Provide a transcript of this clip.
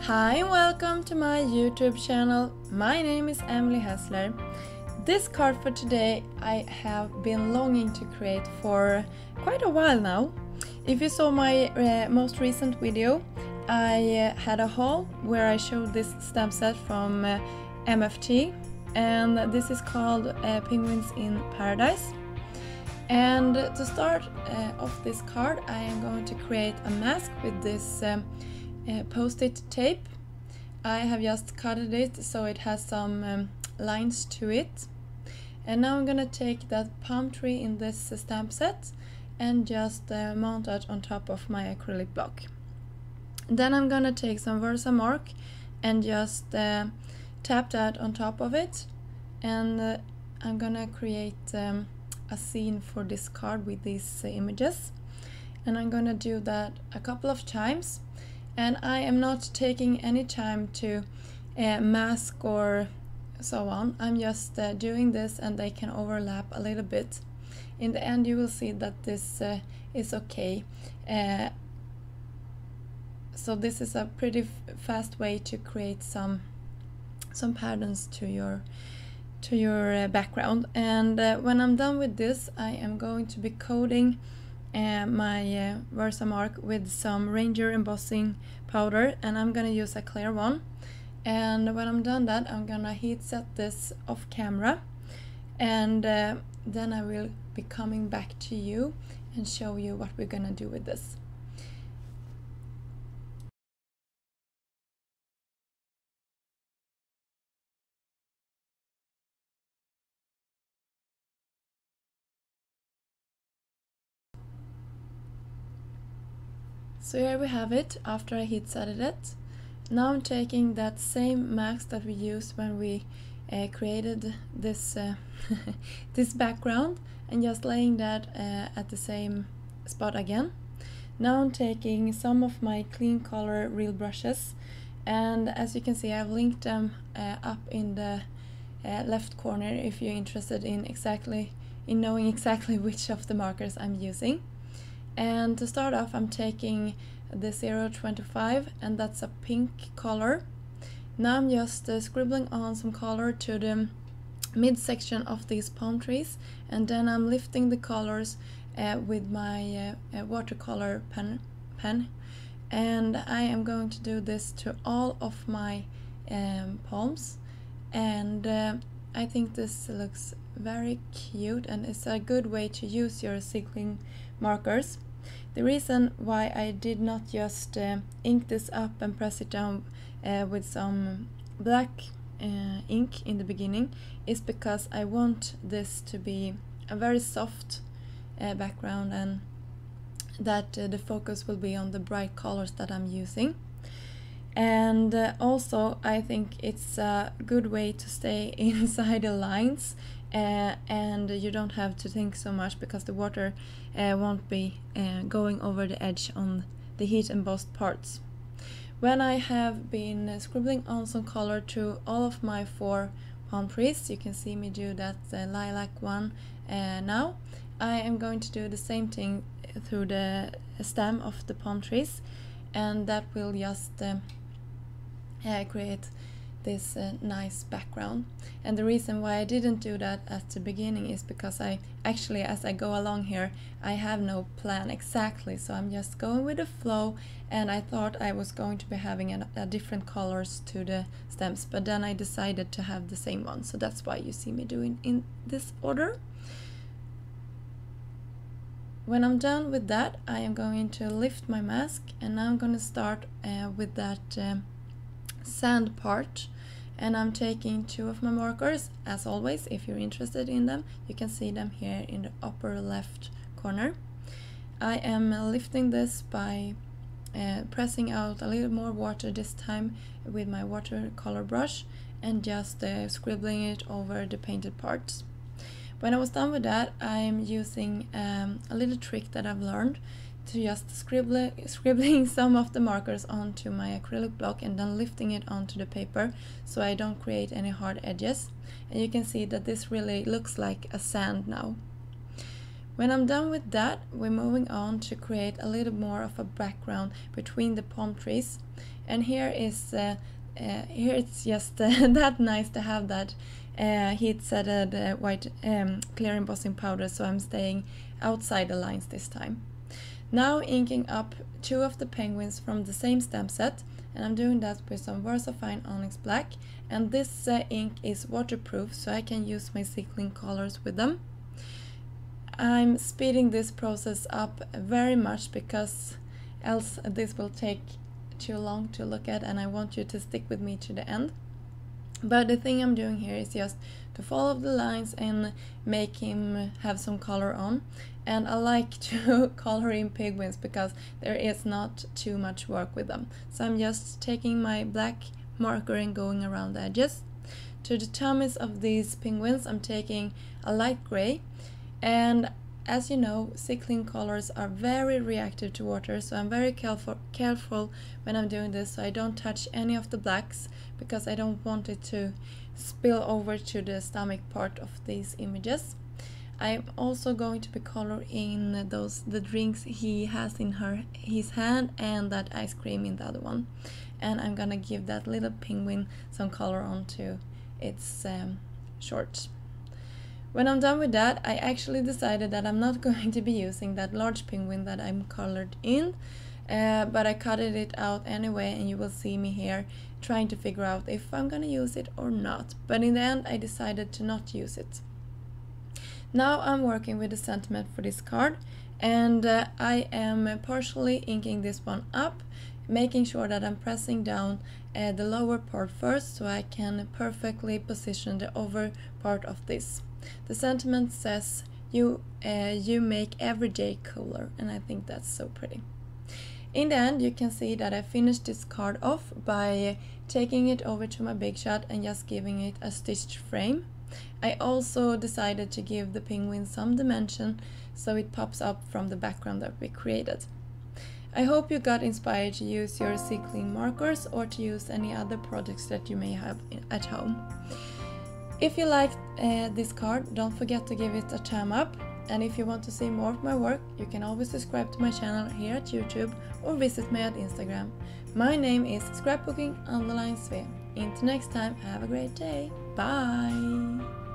Hi and welcome to my YouTube channel. My name is Emily Hassler. This card for today I have been longing to create for quite a while now. If you saw my most recent video, I had a haul where I showed this stamp set from MFT, and this is called Penguins in Paradise. And to start off this card, I am going to create a mask with this post-it tape. I have just cut it so it has some lines to it. And now I'm gonna take that palm tree in this stamp set and just mount it on top of my acrylic block. Then I'm gonna take some versamark and just tap that on top of it, and I'm gonna create a scene for this card with these images, and I'm gonna do that a couple of times. And I am not taking any time to mask or so on. I'm just doing this, and they can overlap a little bit. In the end you will see that this is okay. So this is a pretty fast way to create some patterns to your background. And when I'm done with this, I am going to be coating my versamark with some Ranger embossing powder, and I'm gonna use a clear one. And when I'm done that, I'm gonna heat set this off camera, and then I will be coming back to you and show you what we're gonna do with this. So here we have it after I heat set it. Now I'm taking that same mask that we used when we created this this background, and just laying that at the same spot again. Now I'm taking some of my clean color real brushes, and as you can see I've linked them up in the left corner if you're interested in knowing exactly which of the markers I'm using. And to start off, I'm taking the 025, and that's a pink color. Now I'm just scribbling on some color to the midsection of these palm trees, and then I'm lifting the colors with my watercolor pen, and I am going to do this to all of my palms. And I think this looks very cute, and it's a good way to use your signaling markers. The reason why I did not just ink this up and press it down with some black ink in the beginning is because I want this to be a very soft background, and that the focus will be on the bright colors that I'm using. And also I think it's a good way to stay inside the lines, and you don't have to think so much because the water won't be going over the edge on the heat embossed parts. When I have been scribbling on some color to all of my 4 palm trees, you can see me do that lilac one now. I am going to do the same thing through the stem of the palm trees, and that will just create this nice background. And the reason why I didn't do that at the beginning is because I actually, as I go along here, I have no plan exactly, so I'm just going with the flow, and I thought I was going to be having a different colors to the stems, but then I decided to have the same one, so that's why you see me doing in this order. When I'm done with that, I am going to lift my mask, and now I'm going to start with that sand part. And I'm taking 2 of my markers. As always, if you're interested in them, you can see them here in the upper left corner. I am lifting this by pressing out a little more water this time with my watercolor brush, and just scribbling it over the painted parts. When I was done with that, I'm using a little trick that I've learned to just scribbling some of the markers onto my acrylic block and then lifting it onto the paper so I don't create any hard edges. And you can see that this really looks like a sand now. When I'm done with that, we're moving on to create a little more of a background between the palm trees. and here is here it's just that nice to have that heat-setted white clear embossing powder, so I'm staying outside the lines this time. Now inking up 2 of the penguins from the same stamp set, and I'm doing that with some versafine onyx black, and this ink is waterproof, so I can use my sequin colors with them. I'm speeding this process up very much because else this will take too long to look at, and I want you to stick with me to the end. But the thing I'm doing here is just to follow the lines and make him have some color on. And I like to color in penguins because there is not too much work with them. So I'm just taking my black marker and going around the edges. To the tummies of these penguins I'm taking a light gray, and as you know, sequin colors are very reactive to water, so I'm very careful when I'm doing this, so I don't touch any of the blacks because I don't want it to spill over to the stomach part of these images. I'm also going to be coloring the drinks he has in his hand and that ice cream in the other one, and I'm gonna give that little penguin some color onto its shorts. When I'm done with that, I actually decided that I'm not going to be using that large penguin that I'm colored in, but I cut it out anyway, and you will see me here trying to figure out if I'm gonna use it or not. But in the end, I decided to not use it. Now I'm working with the sentiment for this card, and I am partially inking this one up, making sure that I'm pressing down the lower part first so I can perfectly position the over part of this. The sentiment says, you make every day cooler, and I think that's so pretty. In the end, you can see that I finished this card off by taking it over to my Big Shot and just giving it a stitched frame. I also decided to give the penguin some dimension so it pops up from the background that we created. I hope you got inspired to use your sequin markers or to use any other projects that you may have at home. If you liked this card, don't forget to give it a thumb up, and if you want to see more of my work, you can always subscribe to my channel here at YouTube or visit me at Instagram. My name is scrapbooking_Sve. Until next time, have a great day. Bye!